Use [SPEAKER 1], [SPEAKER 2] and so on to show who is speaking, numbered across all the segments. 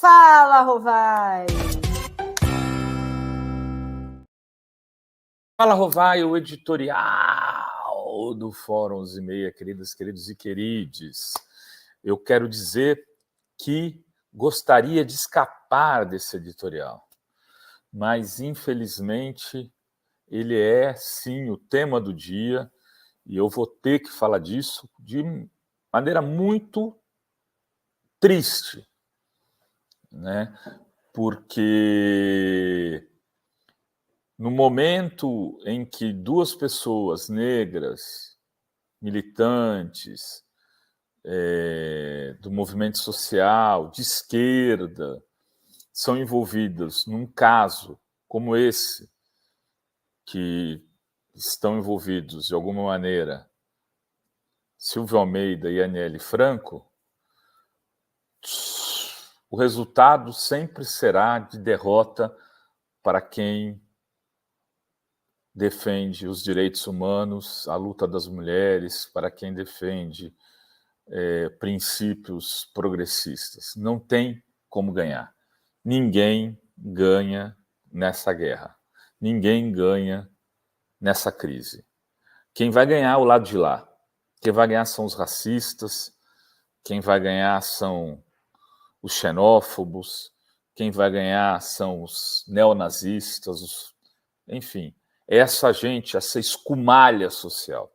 [SPEAKER 1] Fala, Rovai!
[SPEAKER 2] Fala, Rovai, o editorial do Fórum 11:30, queridos e querides. Eu quero dizer que gostaria de escapar desse editorial, mas, infelizmente, ele é, sim, o tema do dia, e eu vou ter que falar disso de maneira muito triste, né? Porque no momento em que duas pessoas negras, militantes, do movimento social, de esquerda, são envolvidas num caso como esse, que estão envolvidos, de alguma maneira, Silvio Almeida e Aniele Franco, o resultado sempre será de derrota para quem defende os direitos humanos, a luta das mulheres, para quem defende princípios progressistas. Não tem como ganhar. Ninguém ganha nessa guerra. Ninguém ganha nessa crise. Quem vai ganhar é o lado de lá. Quem vai ganhar são os racistas, quem vai ganhar são os xenófobos, quem vai ganhar são os neonazistas, enfim, essa gente, essa escumalha social.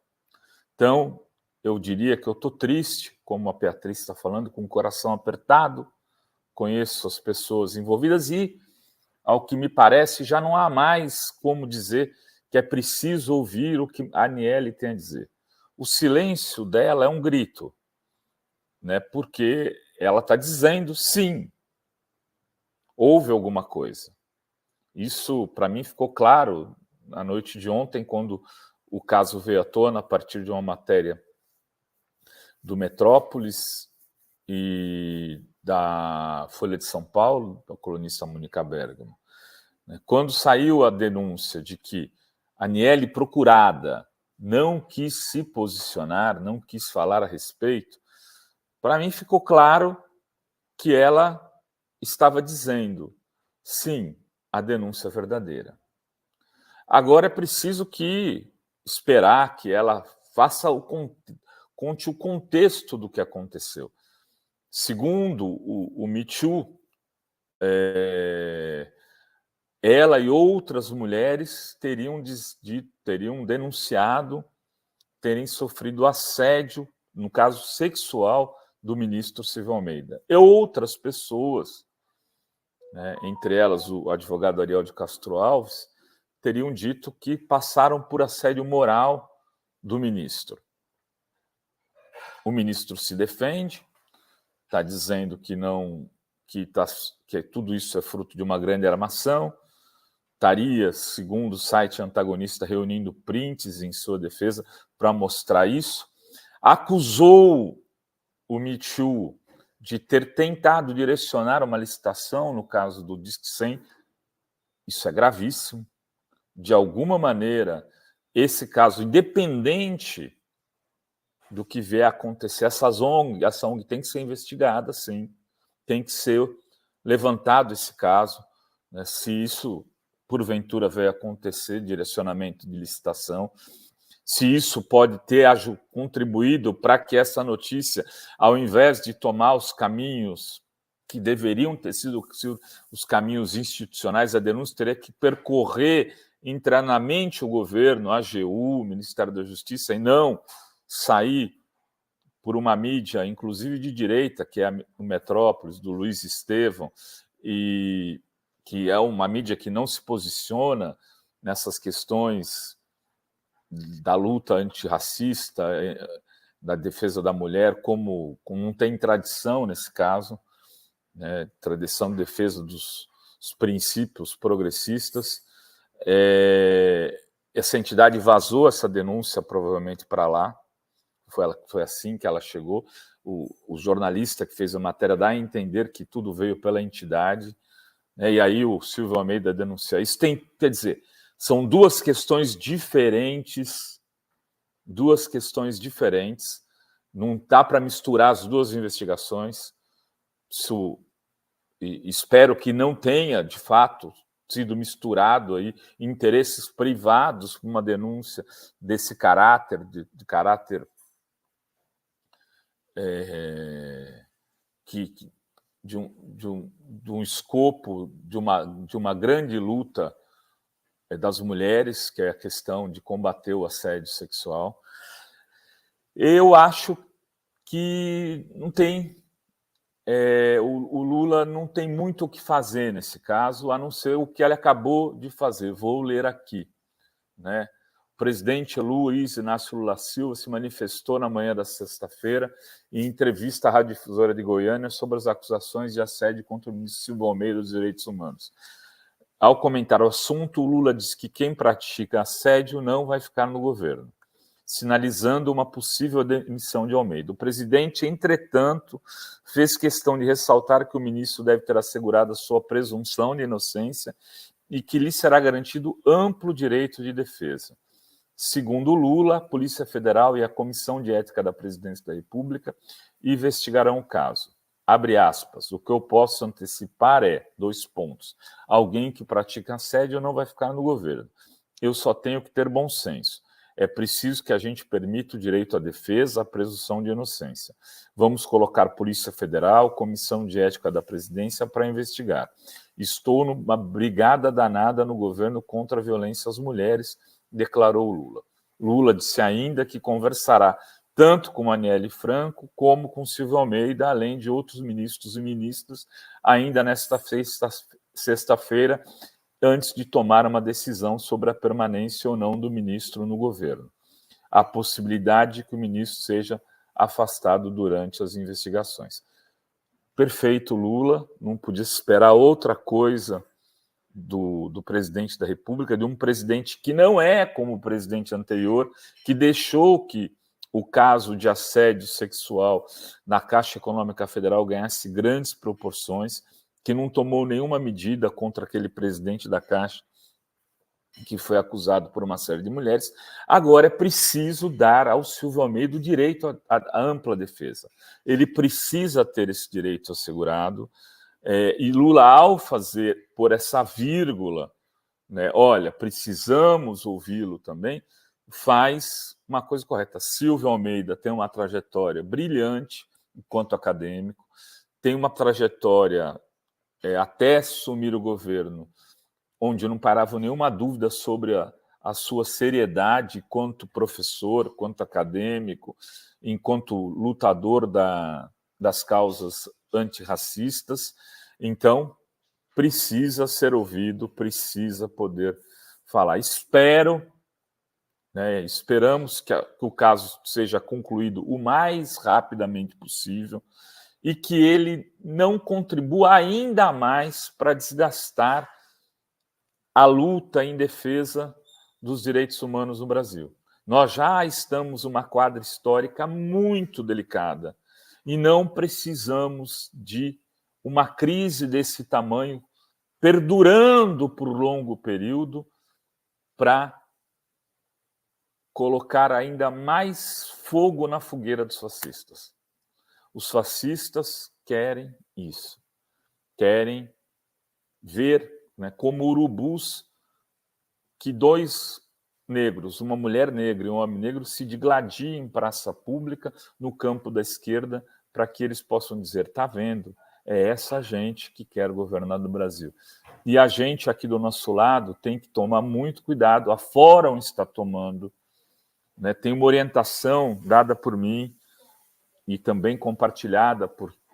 [SPEAKER 2] Então, eu diria que eu estou triste, como a Beatriz está falando, com o coração apertado, conheço as pessoas envolvidas e, ao que me parece, já não há mais como dizer que é preciso ouvir o que a Aniele tem a dizer. O silêncio dela é um grito, né? Porque ela está dizendo sim, houve alguma coisa. Isso, para mim, ficou claro na noite de ontem, quando o caso veio à tona a partir de uma matéria do Metrópolis e da Folha de São Paulo, da colunista Mônica Bergamo. Quando saiu a denúncia de que a Aniele, procurada, não quis se posicionar, não quis falar a respeito, para mim ficou claro que ela estava dizendo, sim, a denúncia é verdadeira. Agora é preciso esperar que ela conte o contexto do que aconteceu. Segundo o Me Too, ela e outras mulheres teriam denunciado terem sofrido assédio, no caso sexual, do ministro Silvio Almeida. E outras pessoas, né, entre elas o advogado Ariel de Castro Alves, teriam dito que passaram por assédio moral do ministro. O ministro se defende, está dizendo que não, que tudo isso é fruto de uma grande armação, estaria, segundo o site antagonista, reunindo prints em sua defesa para mostrar isso. Acusou o Me Too de ter tentado direcionar uma licitação, no caso do Disque 100. Isso é gravíssimo. De alguma maneira, esse caso, independente do que vier a acontecer, essa ONG tem que ser investigada, sim. Tem que ser levantado esse caso, né? Se isso, porventura, vier a acontecer, direcionamento de licitação, se isso pode ter contribuído para que essa notícia, ao invés de tomar os caminhos que deveriam ter sido os caminhos institucionais, a denúncia teria que percorrer internamente o governo, a AGU, o Ministério da Justiça, e não sair por uma mídia, inclusive de direita, que é o Metrópolis, do Luiz Estevão, e que é uma mídia que não se posiciona nessas questões da luta antirracista, da defesa da mulher, como não tem tradição nesse caso, né, tradição de defesa dos princípios progressistas. Essa entidade vazou essa denúncia provavelmente para lá, foi assim que ela chegou. O jornalista que fez a matéria dá a entender que tudo veio pela entidade, né, e aí o Silvio Almeida denuncia. Isso quer dizer, são duas questões diferentes, não dá para misturar as duas investigações. e espero que não tenha, de fato, sido misturado aí interesses privados com uma denúncia desse caráter, de caráter de um escopo de uma grande luta das mulheres, que é a questão de combater o assédio sexual. Eu acho que não tem o Lula não tem muito o que fazer nesse caso, a não ser o que ele acabou de fazer. Vou ler aqui, né? O presidente Luiz Inácio Lula Silva se manifestou na manhã da sexta-feira em entrevista à Rádio Difusora de Goiânia sobre as acusações de assédio contra o ministro Silvio Almeida dos Direitos Humanos. Ao comentar o assunto, o Lula disse que quem pratica assédio não vai ficar no governo, sinalizando uma possível demissão de Almeida. O presidente, entretanto, fez questão de ressaltar que o ministro deve ter assegurado a sua presunção de inocência e que lhe será garantido amplo direito de defesa. Segundo Lula, a Polícia Federal e a Comissão de Ética da Presidência da República investigarão o caso. Abre aspas, o que eu posso antecipar é, 2 pontos, alguém que pratica assédio não vai ficar no governo. Eu só tenho que ter bom senso. É preciso que a gente permita o direito à defesa, à presunção de inocência. Vamos colocar Polícia Federal, Comissão de Ética da Presidência para investigar. Estou numa brigada danada no governo contra a violência às mulheres, declarou Lula. Lula disse ainda que conversará tanto com Aniele Franco como com Silvio Almeida, além de outros ministros e ministras, ainda nesta sexta-feira, antes de tomar uma decisão sobre a permanência ou não do ministro no governo. A possibilidade de que o ministro seja afastado durante as investigações. Perfeito, Lula, não podia esperar outra coisa do presidente da República, de um presidente que não é como o presidente anterior, que deixou que o caso de assédio sexual na Caixa Econômica Federal ganhasse grandes proporções, que não tomou nenhuma medida contra aquele presidente da Caixa que foi acusado por uma série de mulheres. Agora é preciso dar ao Silvio Almeida o direito à ampla defesa. Ele precisa ter esse direito assegurado, e Lula, ao fazer por essa vírgula, né, olha, precisamos ouvi-lo também, faz uma coisa correta. Silvio Almeida tem uma trajetória brilhante enquanto acadêmico, tem uma trajetória até assumir o governo, onde não parava nenhuma dúvida sobre a sua seriedade quanto professor, quanto acadêmico, enquanto lutador das causas antirracistas. Então, precisa ser ouvido, precisa poder falar. Esperamos que o caso seja concluído o mais rapidamente possível e que ele não contribua ainda mais para desgastar a luta em defesa dos direitos humanos no Brasil. Nós já estamos numa quadra histórica muito delicada e não precisamos de uma crise desse tamanho perdurando por longo período para colocar ainda mais fogo na fogueira dos fascistas. Os fascistas querem isso, querem ver, né, como urubus, que 2 negros, uma mulher negra e um homem negro, se digladiem em praça pública no campo da esquerda para que eles possam dizer, tá vendo, é essa gente que quer governar no Brasil. E a gente aqui do nosso lado tem que tomar muito cuidado, a Fórum está tomando, né, tem uma orientação dada por mim e também compartilhada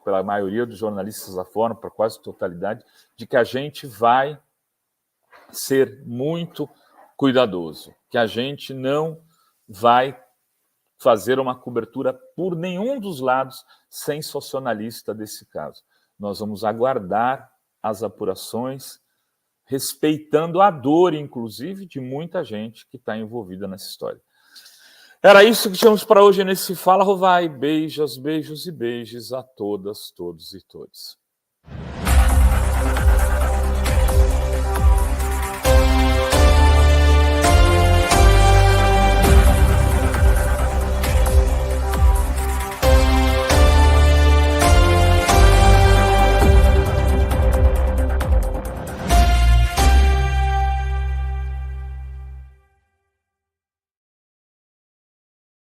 [SPEAKER 2] pela maioria dos jornalistas da Fórum, por quase totalidade, de que a gente vai ser muito cuidadoso, que a gente não vai fazer uma cobertura por nenhum dos lados sensacionalista desse caso. Nós vamos aguardar as apurações, respeitando a dor, inclusive, de muita gente que está envolvida nessa história. Era isso que tínhamos para hoje nesse Fala Rovai. Beijos, beijos e beijos a todas, todos e todos.